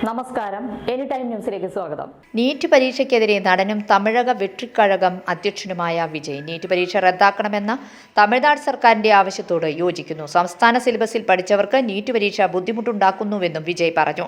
നമസ്കാരം, any time ന്യൂസിലേക്ക് സ്വാഗതം. നീറ്റ് പരീക്ഷയ്ക്കെതിരെ നടനും തമിഴക വെട്രിക്കഴകം അധ്യക്ഷനുമായ വിജയ് നീറ്റ് പരീക്ഷ റദ്ദാക്കണമെന്ന തമിഴ്നാട് സർക്കാരിന്റെ ആവശ്യത്തോട് യോജിക്കുന്നു. സംസ്ഥാന സിലബസിൽ പഠിച്ചവർക്ക് നീറ്റ് പരീക്ഷ ബുദ്ധിമുട്ടുണ്ടാക്കുന്നുവെന്നും വിജയ് പറഞ്ഞു.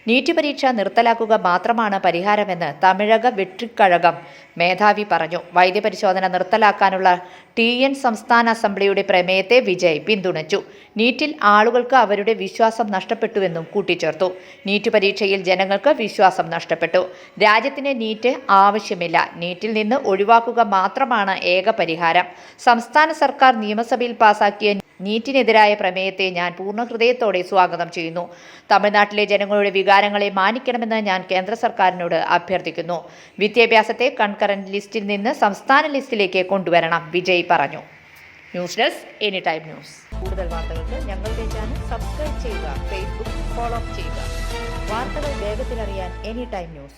നീറ്റ് പരീക്ഷ നിർത്തലാക്കുക മാത്രമാണ് പരിഹാരമെന്ന് തമിഴക വെട്രിക്കഴകം മേധാവി പറഞ്ഞു. വൈദ്യപരിശോധന നിർത്തലാക്കാനുള്ള TN സംസ്ഥാന അസംബ്ലിയുടെ പ്രമേയത്തെ വിജയ് പിന്തുണച്ചു. നീറ്റിൽ ആളുകൾക്ക് അവരുടെ വിശ്വാസം നഷ്ടപ്പെട്ടുവെന്നും കൂട്ടിച്ചേർത്തു. നീറ്റ് പരീക്ഷയിൽ ജനങ്ങൾക്ക് വിശ്വാസം നഷ്ടപ്പെട്ടു. രാജ്യത്തിന് നീറ്റ് ആവശ്യമില്ല. നീറ്റിൽ നിന്ന് ഒഴിവാക്കുക മാത്രമാണ് ഏക പരിഹാരം. സംസ്ഥാന സർക്കാർ നിയമസഭയിൽ പാസാക്കിയ നീറ്റിനെതിരായ പ്രമേയത്തെ ഞാൻ പൂർണ്ണ ഹൃദയത്തോടെ സ്വാഗതം ചെയ്യുന്നു. തമിഴ്നാട്ടിലെ ജനങ്ങളുടെ വികാരങ്ങളെ മാനിക്കണമെന്ന് ഞാൻ കേന്ദ്ര സർക്കാരിനോട് അഭ്യർത്ഥിക്കുന്നു. വിദ്യാഭ്യാസത്തെ കൺകറന്റ് ലിസ്റ്റിൽ നിന്ന് സംസ്ഥാന ലിസ്റ്റിലേക്ക് കൊണ്ടുവരണം, വിജയ് പറഞ്ഞു. News desk any time news. കൂടുതൽ വാർത്തകൾക്ക് ഞങ്ങളുടെ ചാനൽ സബ്സ്ക്രൈബ് ചെയ്യുക, ഫേസ്ബുക്ക് ഫോളോ ചെയ്യുക. വാർത്തകൾ വേഗത്തിലറിയാൻ എനി ടൈം ന്യൂസ്.